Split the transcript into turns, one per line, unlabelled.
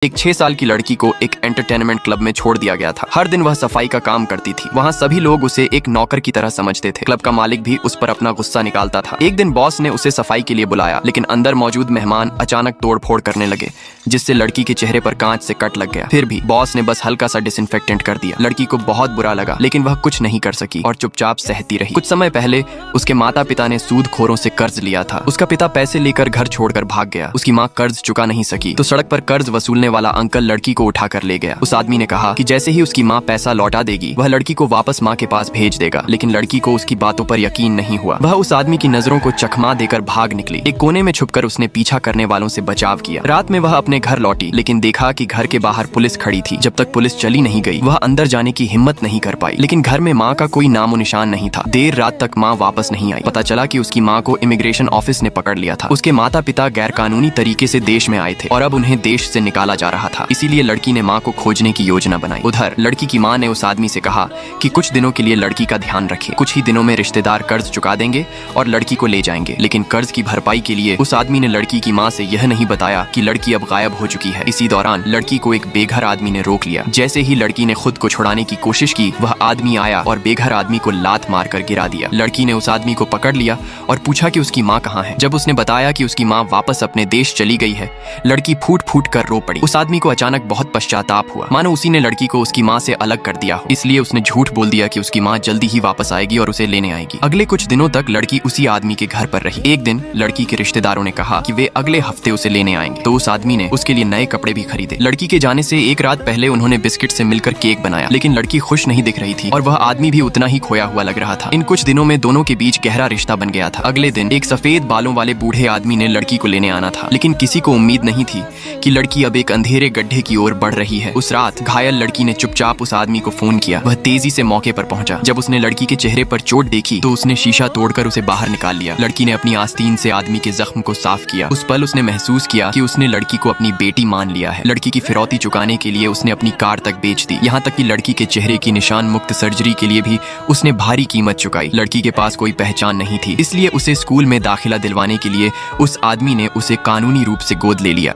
एक 6 साल की लड़की को एक एंटरटेनमेंट क्लब में छोड़ दिया गया था। हर दिन वह सफाई का काम करती थी। वहाँ सभी लोग उसे एक नौकर की तरह समझते थे। क्लब का मालिक भी उस पर अपना गुस्सा निकालता था। एक दिन बॉस ने उसे सफाई के लिए बुलाया, लेकिन अंदर मौजूद मेहमान अचानक तोड़फोड़ करने लगे, जिससे लड़की के चेहरे पर कांच से कट लग गया। फिर भी बॉस ने बस हल्का सा डिसइंफेक्टेंट कर दिया। लड़की को बहुत बुरा लगा, लेकिन वह कुछ नहीं कर सकी और चुपचाप सहती रही। कुछ समय पहले उसके माता पिता ने सूदखोरों से कर्ज लिया था। उसका पिता पैसे लेकर घर छोड़कर भाग गया। उसकी माँ कर्ज चुका नहीं सकी, तो सड़क पर कर्ज वसूलने वाला अंकल लड़की को उठाकर ले गया। उस आदमी ने कहा कि जैसे ही उसकी माँ पैसा लौटा देगी, वह लड़की को वापस माँ के पास भेज देगा। लेकिन लड़की को उसकी बातों पर यकीन नहीं हुआ। वह उस आदमी की नजरों को चकमा देकर भाग निकली। एक कोने में छुपकर उसने पीछा करने वालों से बचाव किया। रात में वह अपने घर लौटी, लेकिन देखा कि घर के बाहर पुलिस खड़ी थी। जब तक पुलिस चली नहीं गई, वह अंदर जाने की हिम्मत नहीं कर पाई। लेकिन घर में माँ का कोई नामो निशान नहीं था। देर रात तक माँ वापस नहीं आई। पता चला कि उसकी माँ को इमिग्रेशन ऑफिस ने पकड़ लिया था। उसके माता पिता गैर कानूनी तरीके से देश में आए थे और अब उन्हें देश से निकाला जा रहा था। इसीलिए लड़की ने माँ को खोजने की योजना बनाई। उधर लड़की की माँ ने उस आदमी से कहा कि कुछ दिनों के लिए लड़की का ध्यान रखे। कुछ ही दिनों में रिश्तेदार कर्ज चुका देंगे और लड़की को ले जाएंगे। लेकिन कर्ज की भरपाई के लिए उस आदमी ने लड़की की माँ से यह नहीं बताया कि लड़की अब गायब हो चुकी है। इसी दौरान लड़की को एक बेघर आदमी ने रोक लिया। जैसे ही लड़की ने खुद को छुड़ाने की कोशिश की, वह आदमी आया और बेघर आदमी को लात मारकर गिरा दिया। लड़की ने उस आदमी को पकड़ लिया और पूछा कि उसकी माँ कहाँ है। जब उसने बताया कि उसकी माँ वापस अपने देश चली गई है, लड़की फूट फूट कर रो पड़ी। उस आदमी को अचानक बहुत पश्चाताप हुआ, मानो उसी ने लड़की को उसकी माँ से अलग कर दिया हो। इसलिए उसने झूठ बोल दिया कि उसकी माँ जल्दी ही वापस आएगी और उसे लेने आएगी। अगले कुछ दिनों तक लड़की उसी आदमी के घर पर रही। एक दिन लड़की के रिश्तेदारों ने कहा कि वे अगले हफ्ते उसे लेने आएंगे, तो उस आदमी ने उसके लिए नए कपड़े भी खरीदे। लड़की के जाने से एक रात पहले उन्होंने बिस्किट से मिलकर केक बनाया, लेकिन लड़की खुश नहीं दिख रही थी और वह आदमी भी उतना ही खोया हुआ लग रहा था। इन कुछ दिनों में दोनों के बीच गहरा रिश्ता बन गया था। अगले दिन एक सफेद बालों वाले बूढ़े आदमी ने लड़की को लेने आना था, लेकिन किसी को उम्मीद नहीं थी कि लड़की अब एक अंधेरे गड्ढे की ओर बढ़ रही है। उस रात घायल लड़की ने चुपचाप उस आदमी को फोन किया। वह तेजी से मौके पर पहुंचा। जब उसने लड़की के चेहरे पर चोट देखी, तो उसने शीशा तोड़कर उसे बाहर निकाल लिया। लड़की ने अपनी आस्तीन से आदमी के जख्म को साफ किया। उस पल उसने महसूस किया कि उसने लड़की को अपनी बेटी मान लिया है। लड़की की फिरौती चुकाने के लिए उसने अपनी कार तक बेच दी। यहाँ तक कि लड़की के चेहरे की निशान मुक्त सर्जरी के लिए भी उसने भारी कीमत चुकाई। लड़की के पास कोई पहचान नहीं थी, इसलिए उसे स्कूल में दाखिला दिलवाने के लिए उस आदमी ने उसे कानूनी रूप से गोद ले लिया।